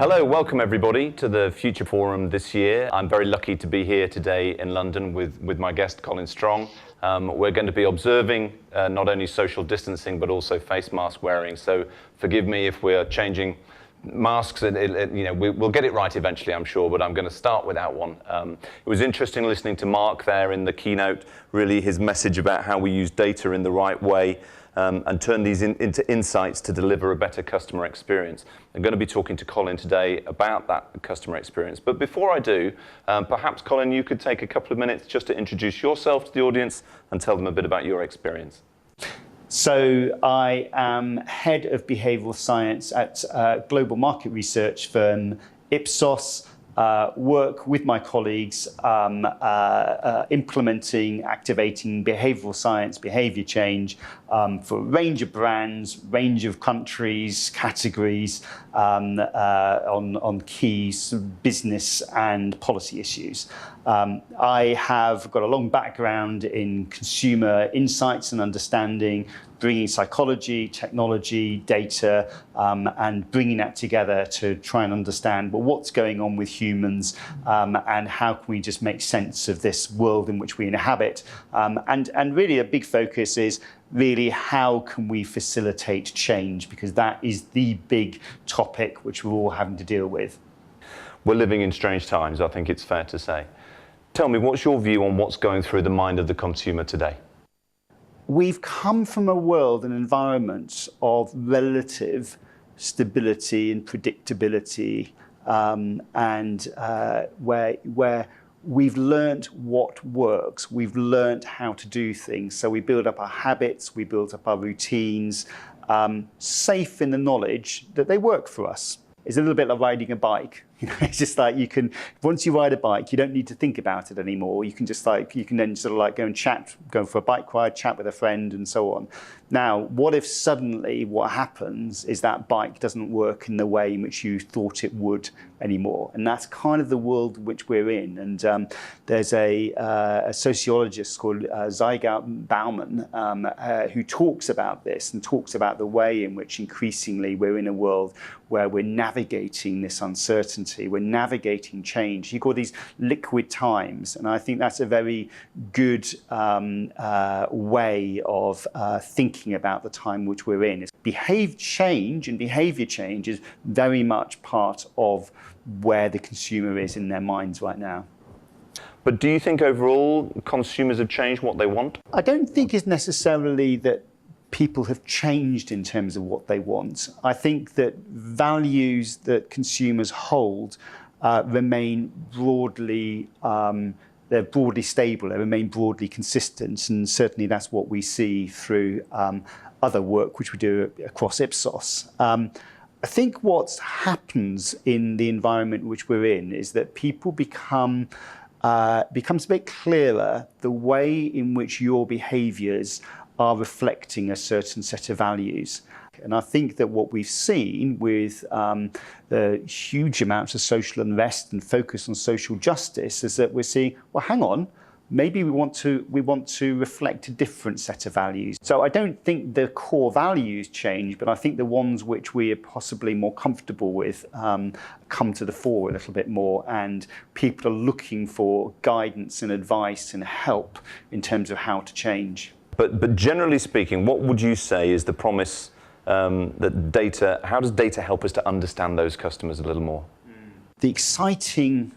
Hello, welcome everybody to the Future Forum this year. I'm very lucky to be here today in London with my guest Colin Strong. We're going to be observing not only social distancing but also face mask wearing, so forgive me if we're changing masks, we'll get it right eventually, I'm sure, but I'm going to start without one. It was interesting listening to Mark there in the keynote, really his message about how we use data in the right way and turn these into insights to deliver a better customer experience. I'm going to be talking to Colin today about that customer experience. But before I do, perhaps, Colin, you could take a couple of minutes just to introduce yourself to the audience and tell them a bit about your experience. So I am head of behavioral science at a global market research firm, Ipsos. Work with my colleagues implementing, activating behavioral science, behavior change for a range of brands, range of countries, categories on key business and policy issues. I have got a long background in consumer insights and understanding, bringing psychology, technology, data, and bringing that together to try and understand what's going on with humans and how can we just make sense of this world in which we inhabit. And really a big focus is really how can we facilitate change, because that is the big topic which we're all having to deal with. We're living in strange times, I think it's fair to say. Tell me, what's your view on what's going through the mind of the consumer today? We've come from a world, an environment of relative stability and predictability, where we've learnt what works. We've learnt how to do things. So we build up our habits, we build up our routines, safe in the knowledge that they work for us. It's a little bit like riding a bike. It's just like once you ride a bike, you don't need to think about it anymore. You can just then sort of like go and chat, go for a bike ride, chat with a friend and so on. Now, what if suddenly what happens is that bike doesn't work in the way in which you thought it would anymore? And that's kind of the world which we're in. And there's a sociologist called Zygmunt Bauman who talks about this and talks about the way in which increasingly we're in a world where we're navigating this uncertainty, we're navigating change. You call these liquid times, and I think that's a very good way of thinking about the time which we're in. Behavior change is very much part of where the consumer is in their minds right now. But do you think overall consumers have changed what they want? I don't think it's necessarily that people have changed in terms of what they want. I think that values that consumers hold remain broadly they're broadly stable, they remain broadly consistent, and certainly that's what we see through other work which we do across Ipsos. I think what happens in the environment which we're in is that people becomes a bit clearer the way in which your behaviours are reflecting a certain set of values. And I think that what we've seen with the huge amounts of social unrest and focus on social justice is that we're seeing, well, hang on, maybe we want to reflect a different set of values. So I don't think the core values change, but I think the ones which we are possibly more comfortable with come to the fore a little bit more, and people are looking for guidance and advice and help in terms of how to change. But generally speaking, what would you say is the promise that data, how does data help us to understand those customers a little more? The exciting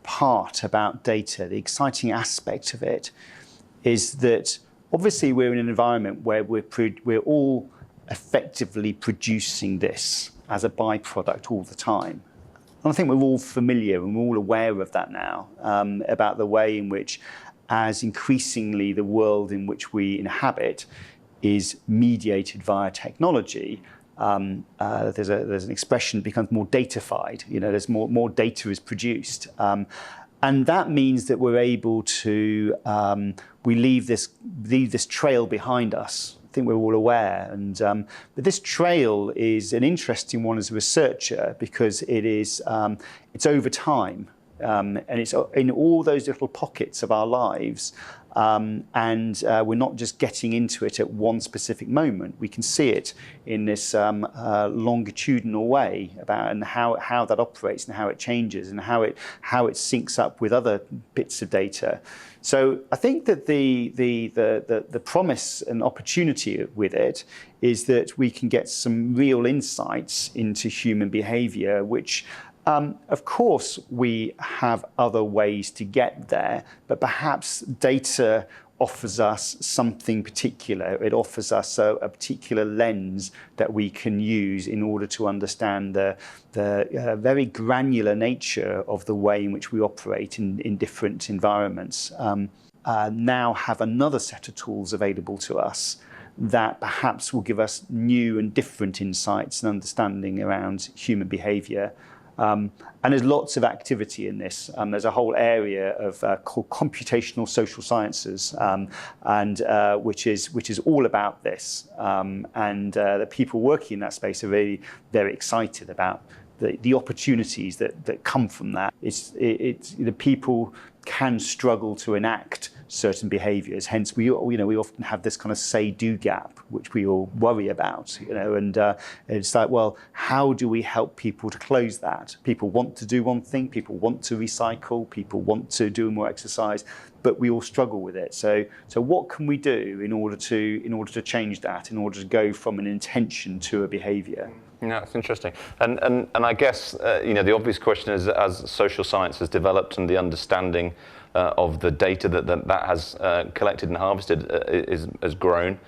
part about data, the exciting aspect of it, is that obviously we're in an environment where we're all effectively producing this as a byproduct all the time. And I think we're all familiar and we're all aware of that now, about the way in which, as increasingly the world in which we inhabit is mediated via technology, there's an expression, becomes more datafied. There's more data is produced, and that means that we're able to we leave this trail behind us. I think we're all aware, but this trail is an interesting one as a researcher because it's over time. And it's in all those little pockets of our lives and we're not just getting into it at one specific moment. We can see it in this longitudinal way about and how that operates and how it changes and how it syncs up with other bits of data. So I think that the promise and opportunity with it is that we can get some real insights into human behaviour, which of course, we have other ways to get there, but perhaps data offers us something particular. It offers us a particular lens that we can use in order to understand the very granular nature of the way in which we operate in different environments. Now have another set of tools available to us that perhaps will give us new and different insights and understanding around human behaviour. And there's lots of activity in this. There's a whole area of called computational social sciences, which is all about this. The people working in that space are really very excited about the opportunities that come from that. The people can struggle to enact certain behaviours. Hence, we often have this kind of say-do gap, which we all worry about. And it's like, well, how do we help people to close that? People want to do one thing. People want to recycle. People want to do more exercise, but we all struggle with it. So what can we do in order to change that? In order to go from an intention to a behaviour? Yeah, it's interesting. And I guess the obvious question is, as social science has developed and the understanding of the data that has collected and harvested has grown,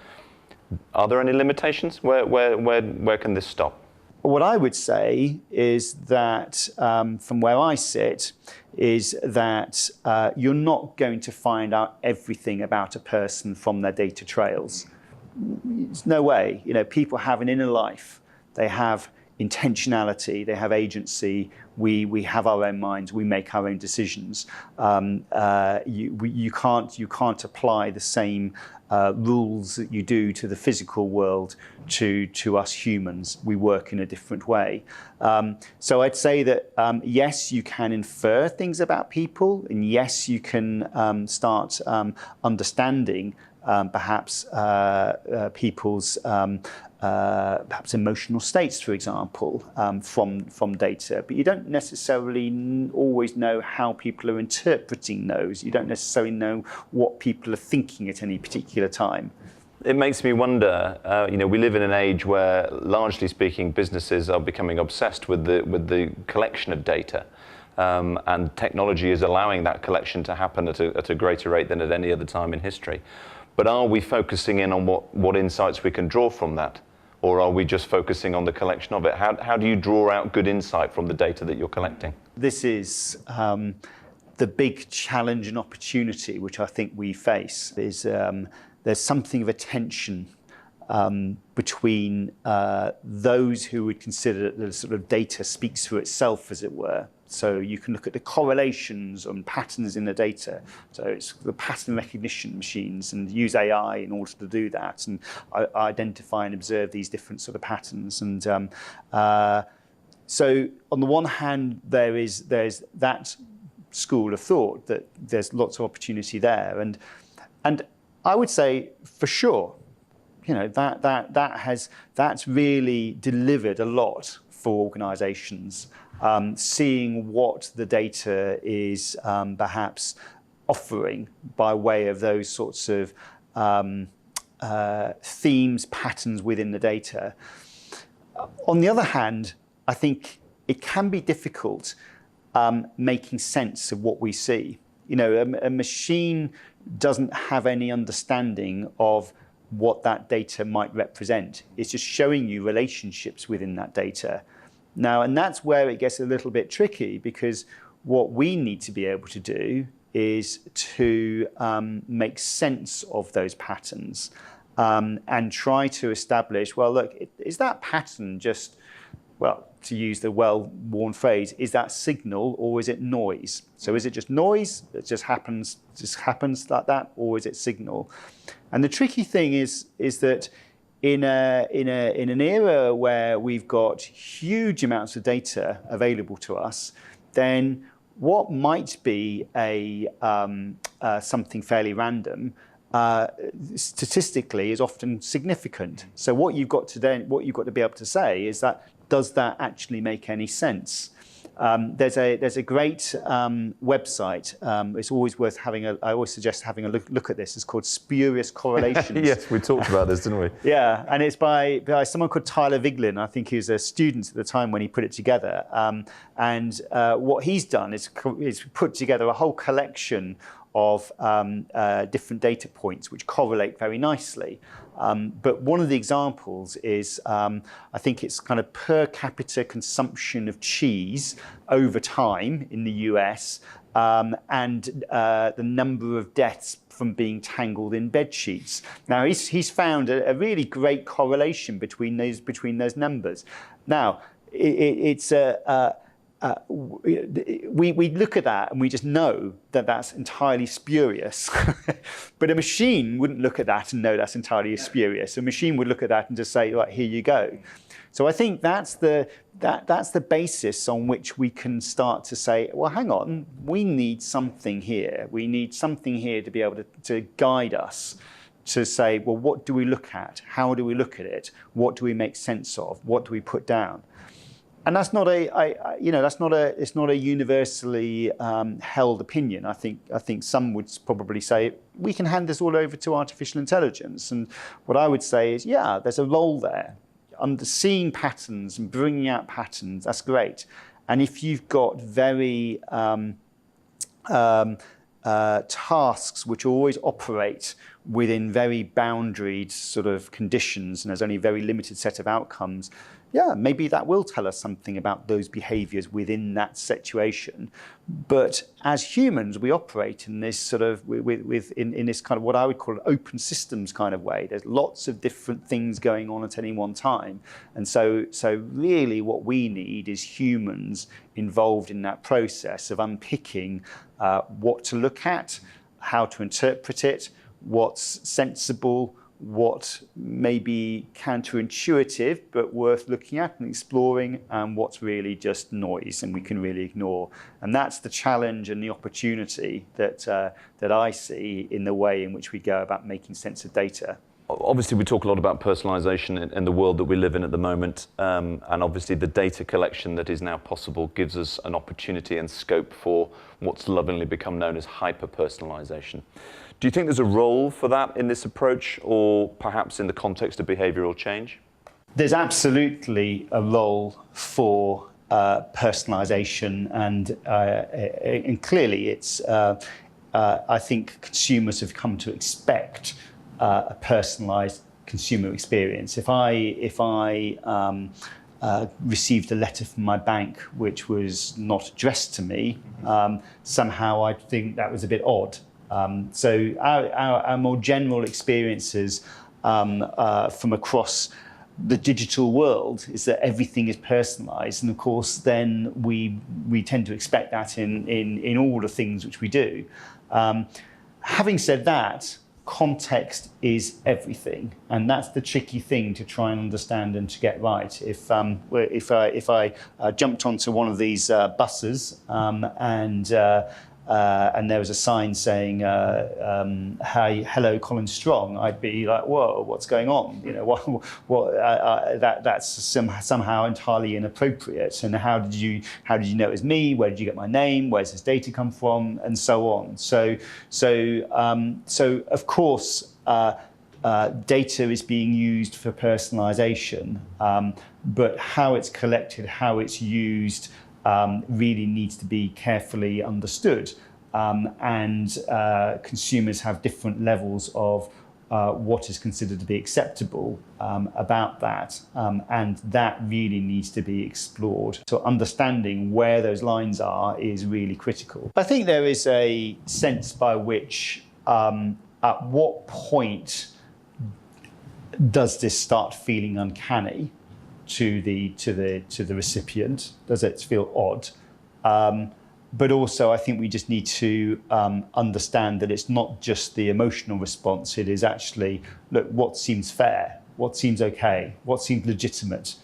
are there any limitations? Where can this stop? What I would say is that, from where I sit, is that you're not going to find out everything about a person from their data trails. There's no way. People have an inner life. They have intentionality, they have agency, we have our own minds, we make our own decisions. You can't apply the same rules that you do to the physical world to us humans. We work in a different way. So I'd say that yes, you can infer things about people, and yes, you can start understanding perhaps people's perhaps emotional states, for example, from data. But you don't necessarily always know how people are interpreting those. You don't necessarily know what people are thinking at any particular time. It makes me wonder, we live in an age where, largely speaking, businesses are becoming obsessed with the collection of data. And technology is allowing that collection to happen at a greater rate than at any other time in history. But are we focusing in on what insights we can draw from that? Or are we just focusing on the collection of it? How do you draw out good insight from the data that you're collecting? This is the big challenge and opportunity which I think we face. Is there's something of a tension between those who would consider that the sort of data speaks for itself, as it were. So you can look at the correlations and patterns in the data. So it's the pattern recognition machines, and use AI in order to do that and identify and observe these different sort of patterns. And so on the one hand, there's that school of thought that there's lots of opportunity there, and I would say for sure, that's really delivered a lot for organisations. Seeing what the data is perhaps offering by way of those sorts of themes, patterns within the data. On the other hand, I think it can be difficult making sense of what we see. A machine doesn't have any understanding of what that data might represent. It's just showing you relationships within that data. Now, and that's where it gets a little bit tricky, because what we need to be able to do is to make sense of those patterns and try to establish, well, look, is that pattern just, well, to use the well-worn phrase, is that signal or is it noise? So is it just noise that just happens like that, or is it signal? And the tricky thing is that in an era where we've got huge amounts of data available to us, then what might be a something fairly random, statistically is often significant. So what you've got to be able to say is that, does that actually make any sense? There's a great website. It's always worth having I always suggest having a look at this. It's called Spurious Correlations. Yes, we talked about this, didn't we? Yeah, and it's by someone called Tyler Viglin. I think he was a student at the time when he put it together. And what he's done is put together a whole collection of different data points which correlate very nicely. But one of the examples is, I think it's kind of per capita consumption of cheese over time in the US, and the number of deaths from being tangled in bed sheets. Now he's found a really great correlation between those numbers. Now it's we look at that and we just know that that's entirely spurious. But a machine wouldn't look at that and know that's entirely spurious. A machine would look at that and just say, right, here you go. So I think that's the basis on which we can start to say, well, hang on, we need something here. We need something here to be able to guide us, to say, well, what do we look at? How do we look at it? What do we make sense of? What do we put down? And that's not it's not a universally held opinion. I think some would probably say we can hand this all over to artificial intelligence. And what I would say is, yeah, there's a role there. Under seeing patterns and bringing out patterns, that's great. And if you've got very tasks which always operate within very boundaried sort of conditions, and there's only a very limited set of outcomes, yeah, maybe that will tell us something about those behaviors within that situation. But as humans, we operate in this sort of in this kind of what I would call an open systems kind of way. There's lots of different things going on at any one time. And so really what we need is humans involved in that process of unpicking what to look at, how to interpret it, what's sensible, what may be counterintuitive but worth looking at and exploring, and what's really just noise and we can really ignore. And that's the challenge and the opportunity that I see in the way in which we go about making sense of data. Obviously, we talk a lot about personalisation in the world that we live in at the moment, and obviously the data collection that is now possible gives us an opportunity and scope for what's lovingly become known as hyper-personalisation. Do you think there's a role for that in this approach, or perhaps in the context of behavioural change? There's absolutely a role for personalisation, and clearly it's. I think consumers have come to expect a personalised consumer experience. If I received a letter from my bank which was not addressed to me, somehow I think that was a bit odd. So our more general experiences from across the digital world is that everything is personalised, and of course then we tend to expect that in all the things which we do. Having said that, context is everything, and that's the tricky thing to try and understand and to get right. If I jumped onto one of these buses and there was a sign saying, "Hi, hello, Colin Strong," I'd be like, "Whoa, what's going on?" You know, that's somehow entirely inappropriate. And how did you know it was me? Where did you get my name? Where's this data come from? And so on. So of course, data is being used for personalisation, but how it's collected, how it's used, really needs to be carefully understood. And consumers have different levels of what is considered to be acceptable about that. And that really needs to be explored. So understanding where those lines are is really critical. I think there is a sense by which at what point does this start feeling uncanny to the recipient? Does it feel odd? But also, I think we just need to understand that it's not just the emotional response. It is actually, look, what seems fair, what seems okay, what seems legitimate.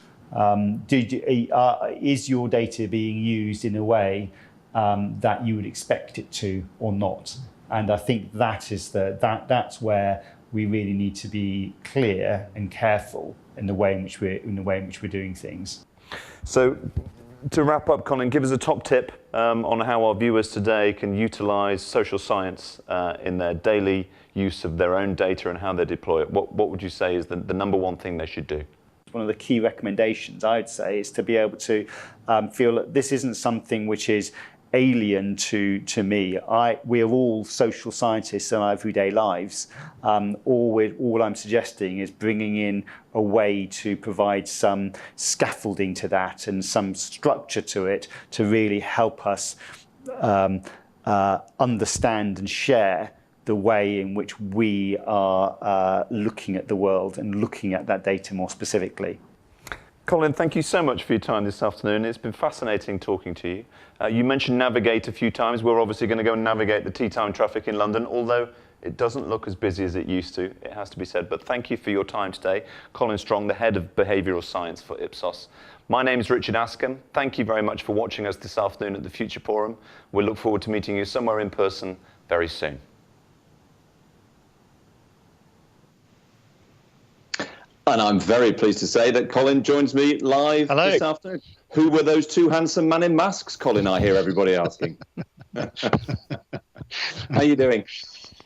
Is your data being used in a way that you would expect it to, or not? And I think that's where we really need to be clear and careful in the way in which we're doing things. So, to wrap up, Colin, give us a top tip on how our viewers today can utilise social science in their daily use of their own data and how they deploy it. What would you say is the number one thing they should do? One of the key recommendations, I'd say, is to be able to feel that this isn't something which is alien to me. We are all social scientists in our everyday lives. All I'm suggesting is bringing in a way to provide some scaffolding to that and some structure to it to really help us understand and share the way in which we are looking at the world and looking at that data more specifically. Colin, thank you so much for your time this afternoon. It's been fascinating talking to you. You mentioned navigate a few times. We're obviously going to go and navigate the tea time traffic in London, although it doesn't look as busy as it used to, it has to be said. But thank you for your time today. Colin Strong, the Head of Behavioural Science for Ipsos. My name is Richard Askham. Thank you very much for watching us this afternoon at the Future Forum. We look forward to meeting you somewhere in person very soon. And I'm very pleased to say that Colin joins me live this afternoon. Who were those two handsome men in masks, Colin? I hear everybody asking. How are you doing?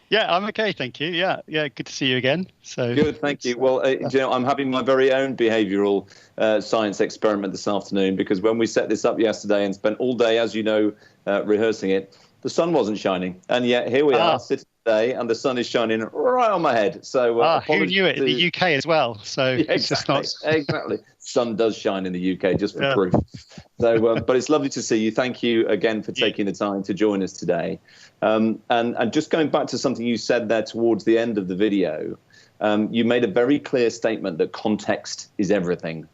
Yeah, I'm okay, thank you. Yeah, good to see you again. So good, thank you. Well, I'm having my very own behavioural science experiment this afternoon, because when we set this up yesterday and spent all day, as you know, rehearsing it, the sun wasn't shining, and yet here we are sitting today, and the sun is shining right on my head. So who knew it? In the UK as well. So yeah, it's just not exactly. Sun does shine in the UK, just for proof. So, but it's lovely to see you. Thank you again for taking the time to join us today. And just going back to something you said there towards the end of the video, you made a very clear statement that context is everything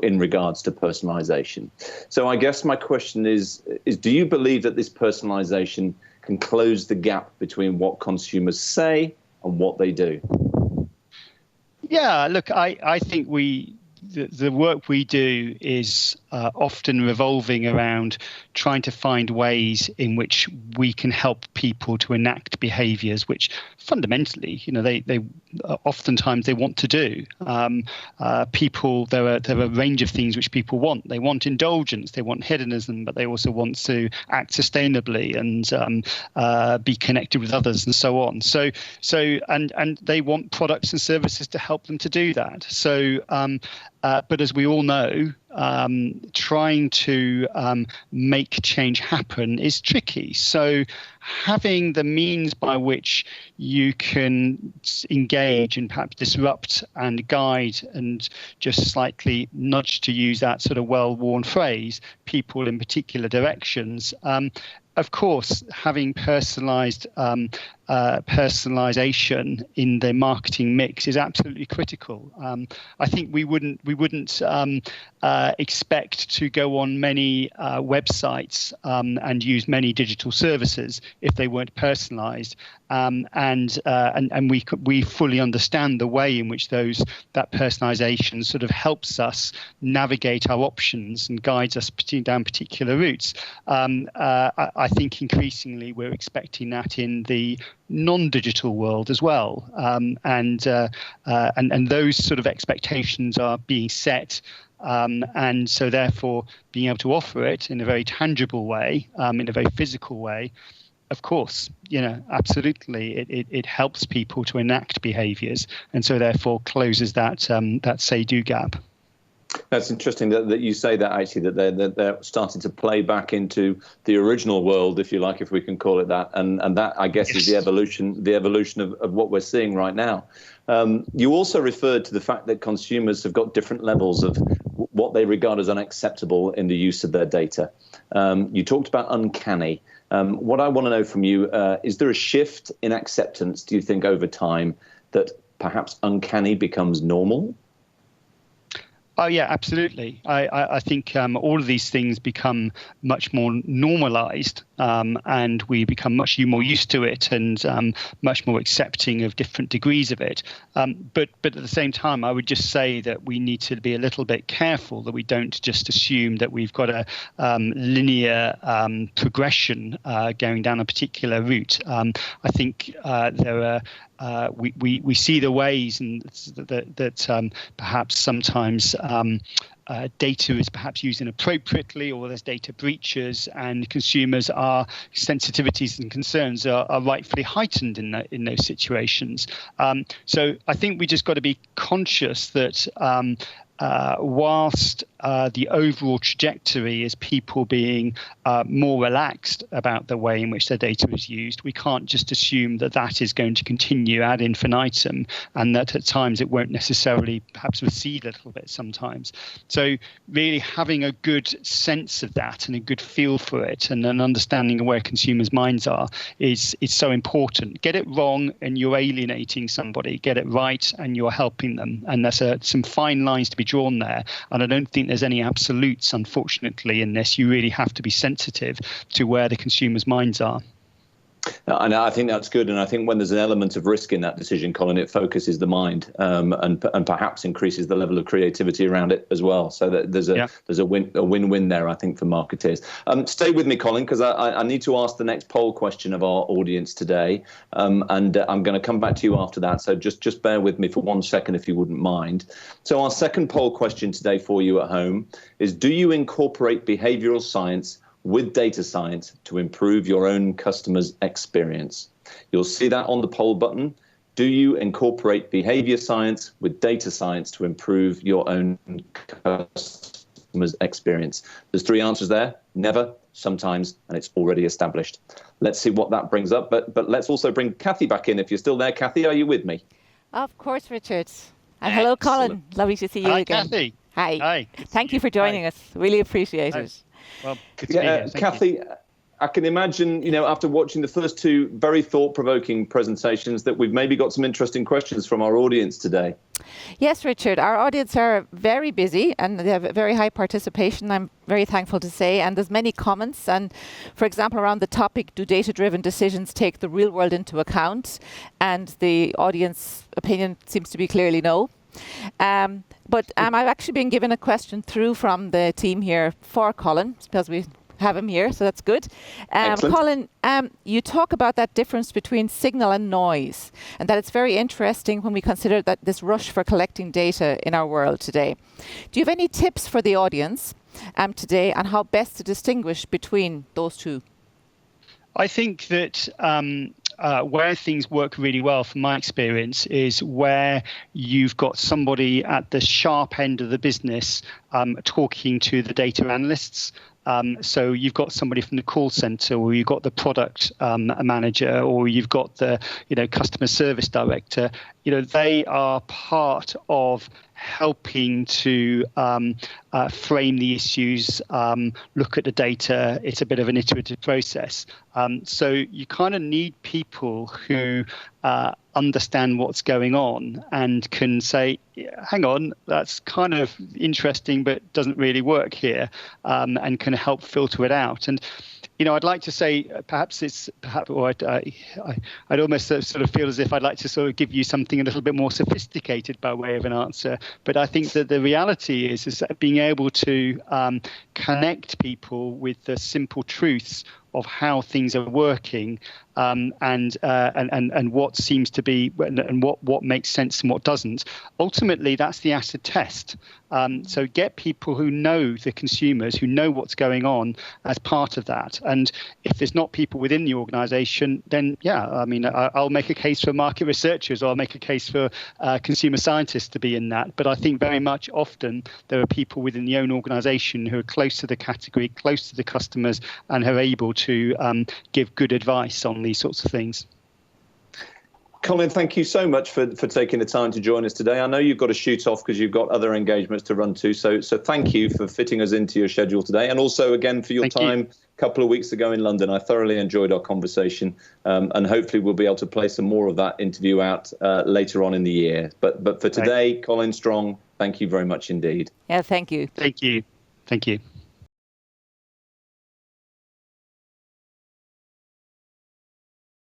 in regards to personalization. So I guess my question is do you believe that this personalization can close the gap between what consumers say and what they do? Yeah, look, I think the work we do is often revolving around trying to find ways in which we can help people to enact behaviours which fundamentally, they oftentimes they want to do. People, there are a range of things which people want. They want indulgence, they want hedonism, but they also want to act sustainably and be connected with others and so on. So and they want products and services to help them to do that. So but as we all know, trying to make change happen is tricky. So having the means by which you can engage and perhaps disrupt and guide and just slightly nudge, to use that sort of well-worn phrase, people in particular directions. Of course, having personalization in the marketing mix is absolutely critical. I think we wouldn't expect to go on many websites and use many digital services if they weren't personalized. And we fully understand the way in which that personalization sort of helps us navigate our options and guides us down particular routes. I think increasingly we're expecting that in the non-digital world as well, and those sort of expectations are being set. And so therefore being able to offer it in a very tangible way, in a very physical way, of course, absolutely, it helps people to enact behaviours, and so therefore closes that say-do gap. That's interesting that you say that, actually, that they're starting to play back into the original world, if you like, if we can call it that, and that, I guess, is the evolution of what we're seeing right now. You also referred to the fact that consumers have got different levels of what they regard as unacceptable in the use of their data. You talked about uncanny. What I want to know from you, is there a shift in acceptance, do you think, over time, that perhaps uncanny becomes normal? Oh, yeah, absolutely. I think all of these things become much more normalized and we become much more used to it and much more accepting of different degrees of it. But at the same time, I would just say that we need to be a little bit careful that we don't just assume that we've got a linear progression going down a particular route. I think there are we see the ways and that perhaps sometimes data is perhaps used inappropriately, or there's data breaches, and consumers' sensitivities and concerns are rightfully heightened in those situations. So I think we just got to be conscious that whilst the overall trajectory is people being more relaxed about the way in which their data is used, we can't just assume that that is going to continue ad infinitum, and that at times it won't necessarily perhaps recede a little bit sometimes. So really having a good sense of that and a good feel for it and an understanding of where consumers' minds are is so important. Get it wrong and you're alienating somebody. Get it right and you're helping them. And there's some fine lines to be drawn there. And I don't think there's any absolutes, unfortunately, in this. You really have to be sensitive to where the consumers' minds are. And I think that's good. And I think when there's an element of risk in that decision, Colin, it focuses the mind and perhaps increases the level of creativity around it as well. So that there's a win-win there, I think, for marketeers. Stay with me, Colin, because I need to ask the next poll question of our audience today. And I'm going to come back to you after that. So just bear with me for 1 second, if you wouldn't mind. So our second poll question today for you at home is, do you incorporate behavioral science with data science to improve your own customers' experience? You'll see that on the poll button. Do you incorporate behavior science with data science to improve your own customers' experience? There's 3 answers there: never, sometimes, and it's already established. Let's see what that brings up. But let's also bring Kathy back in. If you're still there, Kathy, are you with me? Of course, Richard. And hello, Colin. Lovely to see you again. Hi, Kathy. Hi. Hi. Thank you for joining us. Really appreciate it. Well, good to be here. Kathy, I can imagine, after watching the first 2 very thought-provoking presentations, that we've maybe got some interesting questions from our audience today. Yes, Richard. Our audience are very busy and they have very high participation, I'm very thankful to say. And there's many comments. And for example, around the topic, do data-driven decisions take the real world into account? And the audience opinion seems to be clearly no. But I've actually been given a question through from the team here for Colin, because we have him here, so that's good. Colin, you talk about that difference between signal and noise, and that it's very interesting when we consider that this rush for collecting data in our world today. Do you have any tips for the audience today on how best to distinguish between those two? I think that where things work really well, from my experience, is where you've got somebody at the sharp end of the business talking to the data analysts. So you've got somebody from the call center, or you've got the product manager, or you've got the customer service director. They are part of helping to frame the issues, look at the data. It's a bit of an iterative process. So you kind of need people who understand what's going on and can say, hang on, that's kind of interesting, but doesn't really work here, and can help filter it out. And I'd like to say I'd almost sort of feel as if I'd like to sort of give you something a little bit more sophisticated by way of an answer. But I think that the reality is that being able to connect people with the simple truths of how things are working, and what seems to be, and what makes sense and what doesn't. Ultimately, that's the acid test. So get people who know the consumers, who know what's going on as part of that. And if there's not people within the organization, then I'll make a case for market researchers, or I'll make a case for consumer scientists to be in that. But I think very much often there are people within the own organization who are close to the category, close to the customers, and are able to give good advice on these sorts of things. Colin, thank you so much for taking the time to join us today. I know you've got to shoot off because you've got other engagements to run to. So thank you for fitting us into your schedule today. And also, again, for your time a couple of weeks ago in London. I thoroughly enjoyed our conversation. And hopefully we'll be able to play some more of that interview out later on in the year. But for today, Colin Strong, thank you very much indeed. Yeah, thank you. Thank you. Thank you.